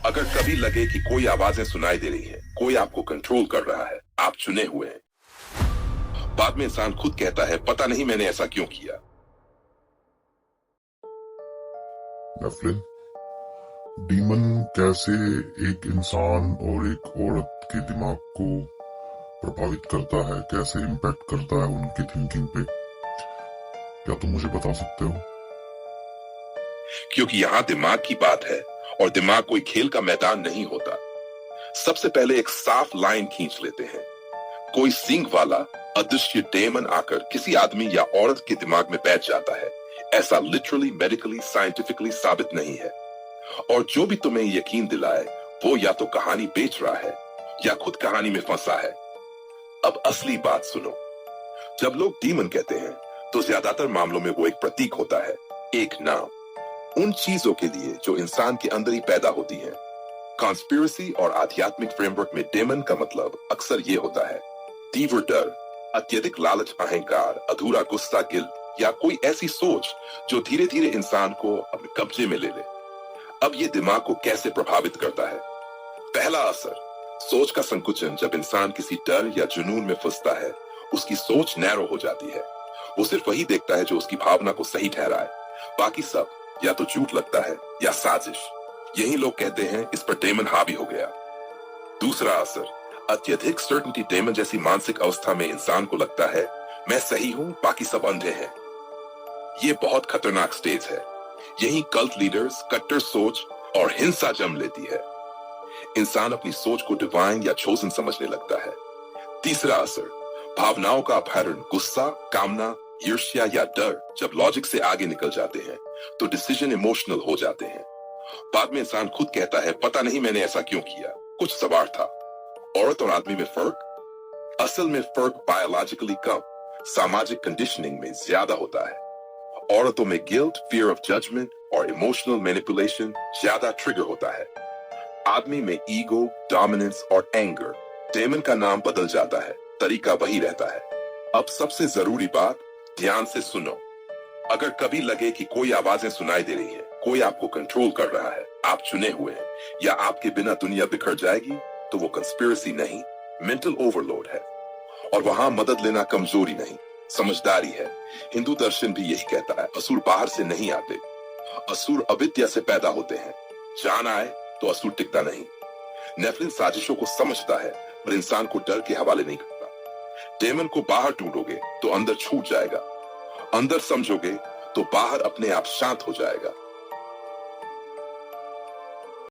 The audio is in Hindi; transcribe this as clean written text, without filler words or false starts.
अगर कभी लगे कि कोई आवाजें सुनाई दे रही हैं, कोई आपको कंट्रोल कर रहा है, आप चुने हुए हैं। बाद में इंसान खुद कहता है, पता नहीं मैंने ऐसा क्यों किया। नेफलिन, डीमन कैसे एक इंसान और एक औरत के दिमाग को प्रभावित करता है, कैसे इम्पैक्ट करता है उनकी थिंकिंग पे, क्या तुम मुझे बता सकते हो? क्योंकि यहाँ दिमाग की बात है और दिमाग कोई खेल का मैदान नहीं होता। सबसे पहले एक साफ लाइन खींच लेते हैं। कोई सींग वाला अदृश्य डेमन आकर किसी आदमी या औरत के दिमाग में बैठ जाता है, ऐसा लिटरली, मेडिकली, साइंटिफिकली साबित नहीं है। और जो भी तुम्हें यकीन दिलाए वो या तो कहानी बेच रहा है या खुद कहानी में फंसा है। अब असली बात सुनो। जब लोग डीमन कहते हैं तो ज्यादातर मामलों में वो एक प्रतीक होता है, एक नाम उन चीजों के लिए जो इंसान के अंदर ही पैदा होती हैं। कॉन्स्पिरेसी और आध्यात्मिक फ्रेमवर्क में डेमन का मतलब अक्सर ये होता है, तीव्र डर, अत्यधिक लालच, अहंकार, अधूरा गुस्सा, गिल्ट या कोई ऐसी सोच जो धीरे धीरे इंसान को अपने कब्जे में ले ले। अब ये दिमाग को कैसे प्रभावित करता है? पहला असर, सोच का संकुचन। जब इंसान किसी डर या जुनून में फंसता है, उसकी सोच नैरो हो जाती है। वो सिर्फ वही देखता है जो उसकी भावना को सही ठहराए, बाकी सब या तो झूठ लगता है या साजिश। यही लोग कहते हैं इस पर डेमन हावी हो गया। दूसरा असर, अत्यधिक सर्टेनिटी। डेमन जैसी मानसिक अवस्था में इंसान को लगता है मैं सही हूं, बाकी सब अंधे हैं। ये बहुत खतरनाक स्टेज है। यही कल्ट लीडर्स, कट्टर सोच और हिंसा जन्म लेती है। इंसान अपनी सोच को डिवाइन या चोजन समझने लगता है। तीसरा असर, भावनाओं का अपहरण। गुस्सा, कामना, ईर्ष्या या डर जब लॉजिक से आगे निकल जाते हैं तो डिसीजन इमोशनल हो जाते हैं। बाद में इंसान खुद कहता है, पता नहीं मैंने ऐसा क्यों किया, कुछ सवार था। औरत और आदमी में फर्क? असल में फर्क बायोलॉजिकली कम, सामाजिक कंडीशनिंग में ज्यादा होता है। औरतों में गिल्ट, फियर ऑफ जजमेंट और इमोशनल मैनिपुलेशन ज्यादा ट्रिगर होता है। आदमी में ईगो, डोमिनेंस और एंगर। डेमन का नाम बदल जाता है, तरीका वही रहता है। अब सबसे जरूरी बात, ध्यान से सुनो। अगर कभी लगे कि कोई आवाजें सुनाई दे रही हैं, कोई आपको कंट्रोल कर रहा है, आप चुने हुए हैं या आपके बिना दुनिया बिखर जाएगी, तो वो कंस्पिरेसी नहीं, मेंटल ओवरलोड है। और वहां मदद लेना कमजोरी नहीं, समझदारी है। हिंदू दर्शन भी यही कहता है, असुर बाहर से नहीं आते, असुर अविद्या से पैदा होते हैं। जान आए तो असुर टिकता नहीं। नेफलिन साजिशों को समझता है पर इंसान को डर के हवाले नहीं करता। डेमन को बाहर ढूंढोगे तो अंदर छूट जाएगा, अंदर समझोगे तो बाहर अपने आप शांत हो जाएगा।